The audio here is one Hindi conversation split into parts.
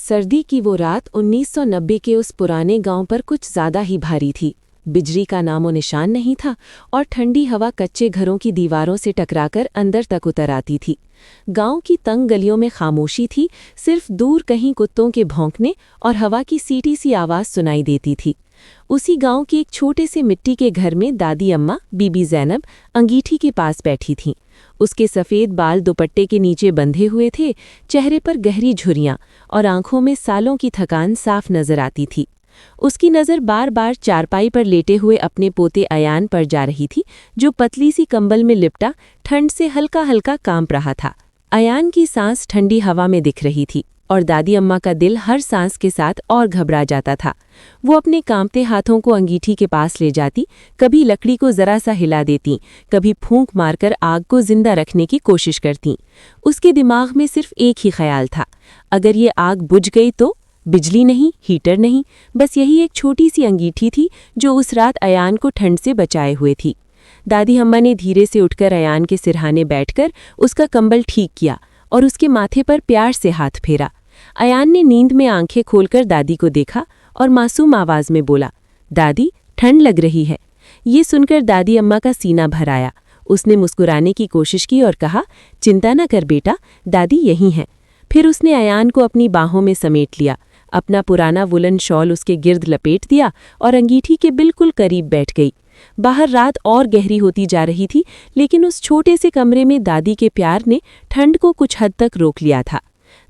सर्दी की वो रात 1990 के उस पुराने गांव पर कुछ ज्यादा ही भारी थी। बिजली का नामो निशान नहीं था और ठंडी हवा कच्चे घरों की दीवारों से टकराकर अंदर तक उतर आती थी। गांव की तंग गलियों में खामोशी थी, सिर्फ दूर कहीं कुत्तों के भौंकने और हवा की सीटी सी आवाज सुनाई देती थी। उसी गांव के एक छोटे से मिट्टी के घर में दादी अम्मा बीबी ज़ैनब अंगीठी के पास बैठी थीं। उसके सफ़ेद बाल दुपट्टे के नीचे बंधे हुए थे, चेहरे पर गहरी झुर्रियां और आंखों में सालों की थकान साफ नजर आती थी। उसकी नज़र बार बार चारपाई पर लेटे हुए अपने पोते अयान पर जा रही थी, जो पतली सी कंबल में लिपटा ठंड से हल्का हल्का कांप रहा था। अयान की सांस ठंडी हवा में दिख रही थी और दादी अम्मा का दिल हर सांस के साथ और घबरा जाता था। वो अपने कांपते हाथों को अंगीठी के पास ले जाती, कभी लकड़ी को जरा सा हिला देती, कभी फूंक मारकर आग को जिंदा रखने की कोशिश करती। उसके दिमाग में सिर्फ एक ही ख्याल था, अगर ये आग बुझ गई तो? बिजली नहीं, हीटर नहीं, बस यही एक छोटी सी अंगीठी थी जो उस रात अयान को ठंड से बचाए हुए थी। दादी अम्मा ने धीरे से उठकर अयान के सिरहाने बैठकर उसका कंबल ठीक किया और उसके माथे पर प्यार से हाथ फेरा। अयान ने नींद में आंखें खोलकर दादी को देखा और मासूम आवाज में बोला, दादी, ठंड लग रही है। ये सुनकर दादी अम्मा का सीना भर आया। उसने मुस्कुराने की कोशिश की और कहा, चिंता न कर बेटा, दादी यहीं है। फिर उसने अयान को अपनी बाहों में समेट लिया, अपना पुराना वुलन शॉल उसके गिर्द लपेट दिया और अंगीठी के बिल्कुल करीब बैठ गई। बाहर रात और गहरी होती जा रही थी, लेकिन उस छोटे से कमरे में दादी के प्यार ने ठंड को कुछ हद तक रोक लिया था।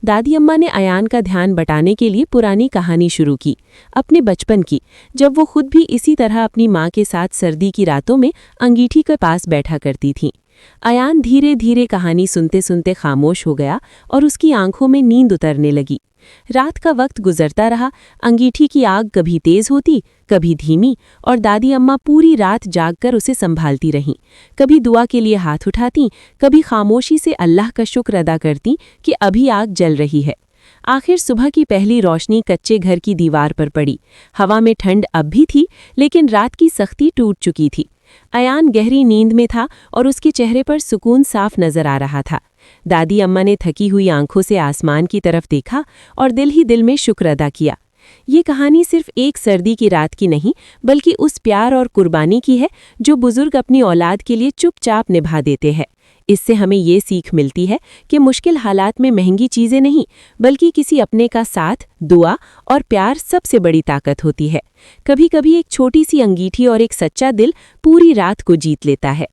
दादी अम्मा ने अयान का ध्यान बटाने के लिए पुरानी कहानी शुरू की, अपने बचपन की, जब वो खुद भी इसी तरह अपनी माँ के साथ सर्दी की रातों में अंगीठी के पास बैठा करती थीं। अयान धीरे धीरे कहानी सुनते सुनते खामोश हो गया और उसकी आंखों में नींद उतरने लगी। रात का वक्त गुजरता रहा, अंगीठी की आग कभी तेज होती, कभी धीमी, और दादी अम्मा पूरी रात जागकर उसे संभालती रहीं। कभी दुआ के लिए हाथ उठाती, कभी खामोशी से अल्लाह का शुक्र अदा करती कि अभी आग जल रही है। आखिर सुबह की पहली रोशनी कच्चे घर की दीवार पर पड़ी। हवा में ठंड अब भी थी, लेकिन रात की सख्ती टूट चुकी थी। अयान गहरी नींद में था और उसके चेहरे पर सुकून साफ नजर आ रहा था। दादी अम्मा ने थकी हुई आंखों से आसमान की तरफ देखा और दिल ही दिल में शुक्र अदा किया। ये कहानी सिर्फ एक सर्दी की रात की नहीं, बल्कि उस प्यार और कुर्बानी की है जो बुजुर्ग अपनी औलाद के लिए चुपचाप निभा देते हैं। इससे हमें ये सीख मिलती है कि मुश्किल हालात में महंगी चीज़ें नहीं, बल्कि किसी अपने का साथ, दुआ और प्यार सबसे बड़ी ताकत होती है। कभी कभी एक छोटी सी अंगीठी और एक सच्चा दिल पूरी रात को जीत लेता है।